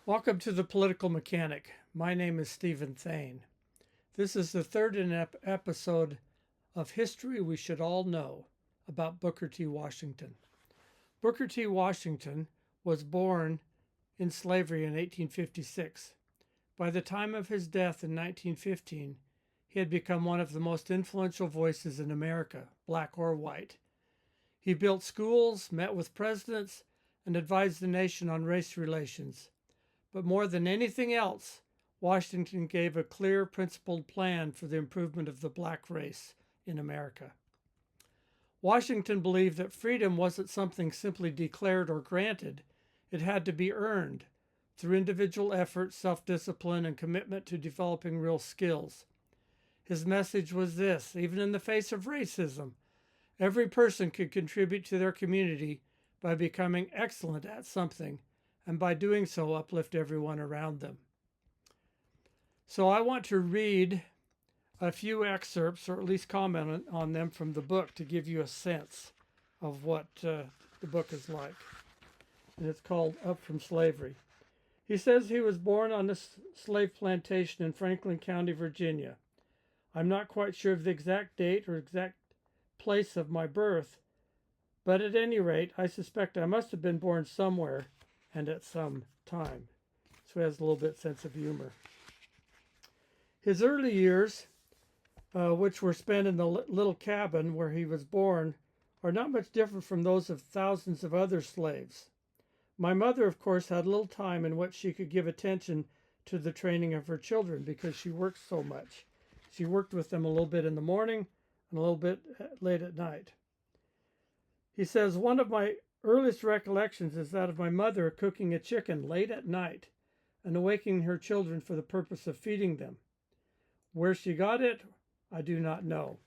Welcome to The Political Mechanic. My name is Stephen Thane. This is the third episode of History We Should All Know about Booker T. Washington. Booker T. Washington was born in slavery in 1856. By the time of his death in 1915, he had become one of the most influential voices in America, black or white. He built schools, met with presidents, and advised the nation on race relations. But more than anything else, Washington gave a clear, principled plan for the improvement of the black race in America. Washington believed that freedom wasn't something simply declared or granted. It had to be earned through individual effort, self-discipline, and commitment to developing real skills. His message was this: even in the face of racism, every person could contribute to their community by becoming excellent at something, and by doing so uplift everyone around them. So I want to read a few excerpts, or at least comment on them from the book, to give you a sense of what the book is like. And it's called Up from Slavery. He says he was born on a slave plantation in Franklin County, Virginia. I'm not quite sure of the exact date or exact place of my birth, but at any rate, I suspect I must have been born somewhere and at some time. So he has a little bit sense of humor. His early years, which were spent in the little cabin where he was born, are not much different from those of thousands of other slaves. My mother, of course, had little time in which she could give attention to the training of her children because she worked so much. She worked with them a little bit in the morning and a little bit late at night. He says, one of my earliest recollections is that of my mother cooking a chicken late at night and awakening her children for the purpose of feeding them. Where she got it, I do not know.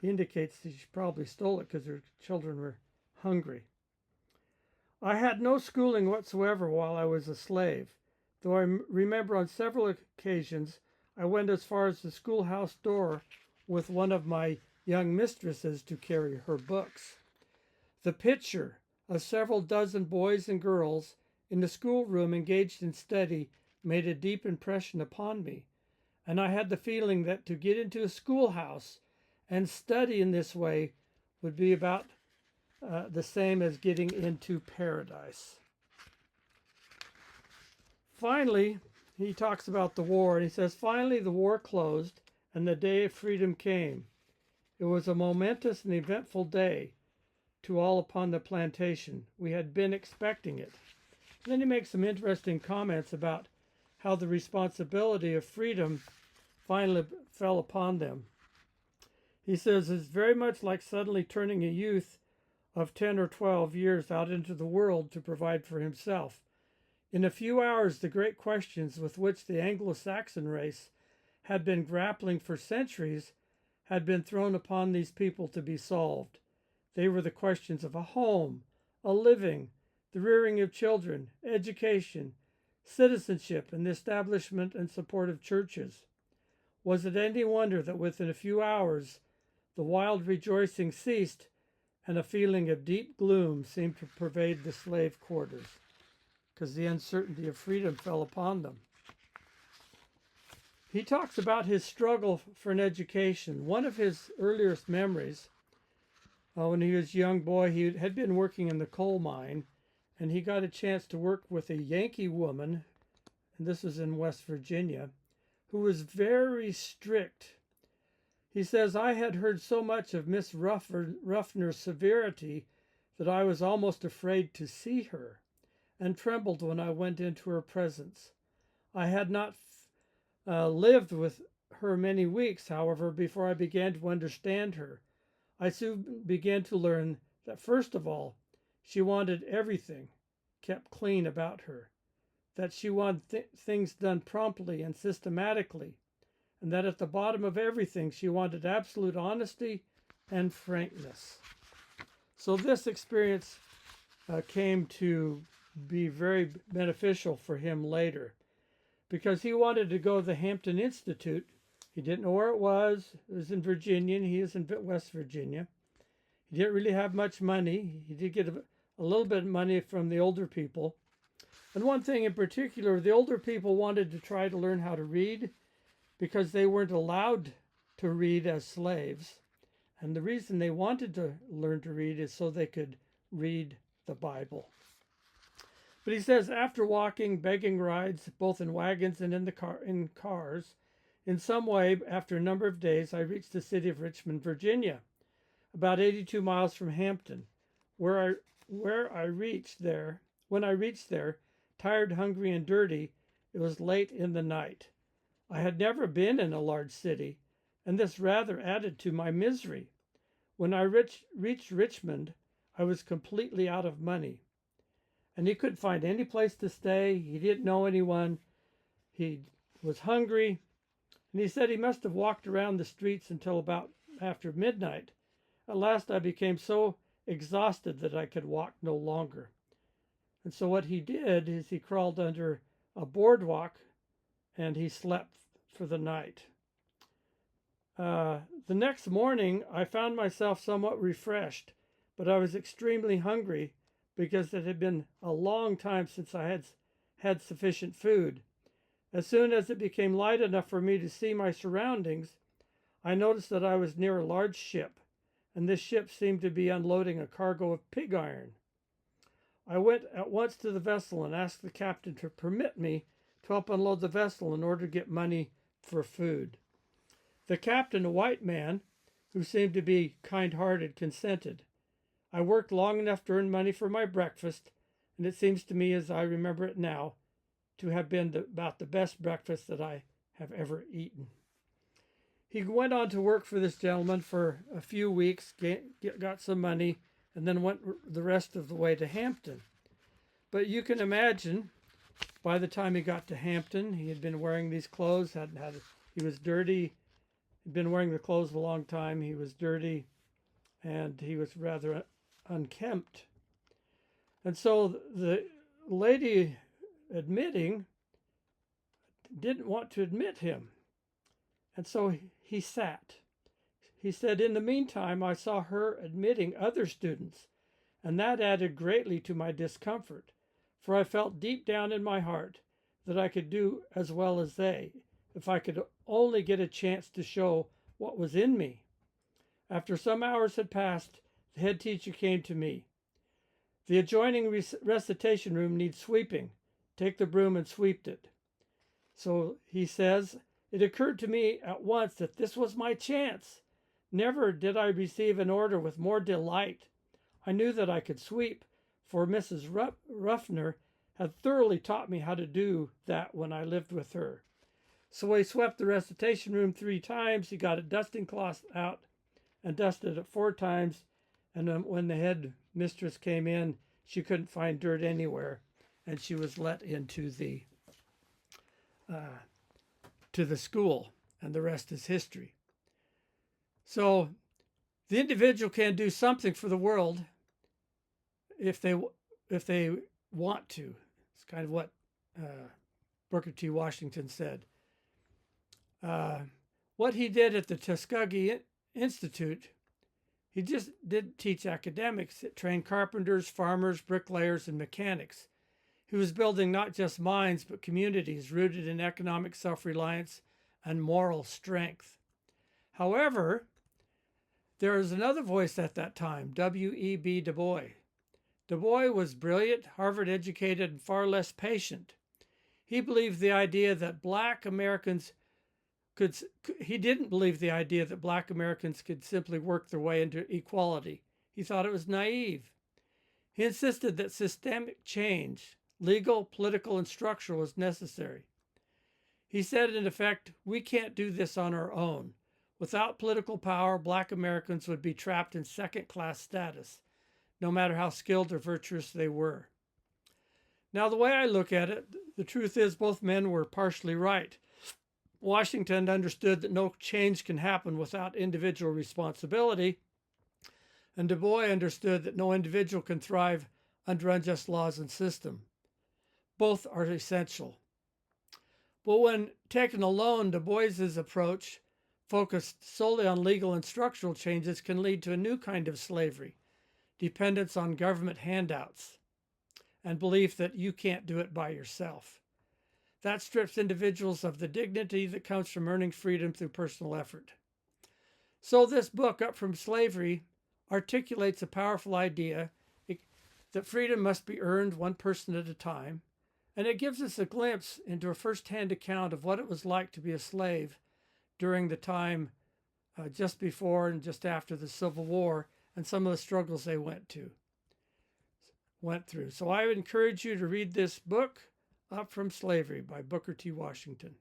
He indicates that she probably stole it because her children were hungry. I had no schooling whatsoever while I was a slave, though I remember on several occasions I went as far as the schoolhouse door with one of my young mistresses to carry her books. The picture of several dozen boys and girls in the schoolroom engaged in study made a deep impression upon me, and I had the feeling that to get into a schoolhouse and study in this way would be about the same as getting into paradise. Finally, he talks about the war, and he says, finally the war closed and the day of freedom came. It was a momentous and eventful day to all upon the plantation. We had been expecting it. And then he makes some interesting comments about how the responsibility of freedom finally fell upon them. He says, it's very much like suddenly turning a youth of 10 or 12 years out into the world to provide for himself. In a few hours, the great questions with which the Anglo-Saxon race had been grappling for centuries had been thrown upon these people to be solved. They were the questions of a home, a living, the rearing of children, education, citizenship, and the establishment and support of churches. Was it any wonder that within a few hours the wild rejoicing ceased and a feeling of deep gloom seemed to pervade the slave quarters, because the uncertainty of freedom fell upon them. He talks about his struggle for an education. One of his earliest memories, when he was a young boy, he had been working in the coal mine, and he got a chance to work with a Yankee woman, and this was in West Virginia, who was very strict. He says, I had heard so much of Miss Ruffner's severity that I was almost afraid to see her, and trembled when I went into her presence. I had not lived with her many weeks, however, before I began to understand her. I soon began to learn that, first of all, she wanted everything kept clean about her, that she wanted things done promptly and systematically, and that at the bottom of everything she wanted absolute honesty and frankness. So this experience came to be very beneficial for him later, because he wanted to go to the Hampton Institute. He didn't know where it was. It was in Virginia, and he is in West Virginia. He didn't really have much money. He did get a little bit of money from the older people. And one thing in particular, the older people wanted to try to learn how to read because they weren't allowed to read as slaves. And the reason they wanted to learn to read is so they could read the Bible. But he says, after walking, begging rides, both in wagons and in cars, in some way, after a number of days, I reached the city of Richmond, Virginia, about 82 miles from Hampton. When I reached there, tired, hungry, and dirty, it was late in the night. I had never been in a large city, and this rather added to my misery. When I reached Richmond, I was completely out of money, and he couldn't find any place to stay. He didn't know anyone. He was hungry, and he said he must have walked around the streets until about after midnight. At last I became so exhausted that I could walk no longer. And so what he did is he crawled under a boardwalk and he slept for the night. The next morning, I found myself somewhat refreshed, but I was extremely hungry because it had been a long time since I had had sufficient food. As soon as it became light enough for me to see my surroundings, I noticed that I was near a large ship, and this ship seemed to be unloading a cargo of pig iron. I went at once to the vessel and asked the captain to permit me to help unload the vessel in order to get money for food. The captain, a white man, who seemed to be kind-hearted, consented. I worked long enough to earn money for my breakfast, and it seems to me, as I remember it now, to have been about the best breakfast that I have ever eaten. He went on to work for this gentleman for a few weeks, got some money, and then went the rest of the way to Hampton. But you can imagine, by the time he got to Hampton, he had been wearing these clothes, he was dirty. He'd been wearing the clothes a long time. He was dirty, and he was rather unkempt. And so the lady admitting didn't want to admit him. And so he sat. He said, in the meantime, I saw her admitting other students, and that added greatly to my discomfort, for I felt deep down in my heart that I could do as well as they, if I could only get a chance to show what was in me. After some hours had passed, the head teacher came to me. The adjoining recitation room needs sweeping. Take the broom and sweep it. So he says, it occurred to me at once that this was my chance. Never did I receive an order with more delight. I knew that I could sweep, for Mrs. Ruffner had thoroughly taught me how to do that when I lived with her. So he swept the recitation room 3 times. He got a dusting cloth out and dusted it 4 times. And then when the head mistress came in, she couldn't find dirt anywhere, and she was let into the to the school, and the rest is history. So the individual can do something for the world if they want to. It's kind of what Booker T. Washington said. What he did at the Tuskegee Institute, he just didn't teach academics. It trained carpenters, farmers, bricklayers, and mechanics. He was building not just minds, but communities rooted in economic self-reliance and moral strength. However, there was another voice at that time, W.E.B. Du Bois. Du Bois was brilliant, Harvard-educated, and far less patient. He believed the idea that black Americans he didn't believe the idea that black Americans could simply work their way into equality. He thought it was naive. He insisted that systemic change, legal, political, and structural, was necessary. He said, in effect, we can't do this on our own. Without political power, black Americans would be trapped in second-class status, no matter how skilled or virtuous they were. Now, the way I look at it, the truth is both men were partially right. Washington understood that no change can happen without individual responsibility, and Du Bois understood that no individual can thrive under unjust laws and system. Both are essential. But when taken alone, Du Bois's approach, focused solely on legal and structural changes, can lead to a new kind of slavery, dependence on government handouts. and belief that you can't do it by yourself. That strips individuals of the dignity that comes from earning freedom through personal effort. So this book, Up from Slavery, articulates a powerful idea that freedom must be earned one person at a time, and it gives us a glimpse into a first-hand account of what it was like to be a slave during the time just before and just after the Civil War and some of the struggles they went through. So I would encourage you to read this book, Up from Slavery by Booker T. Washington.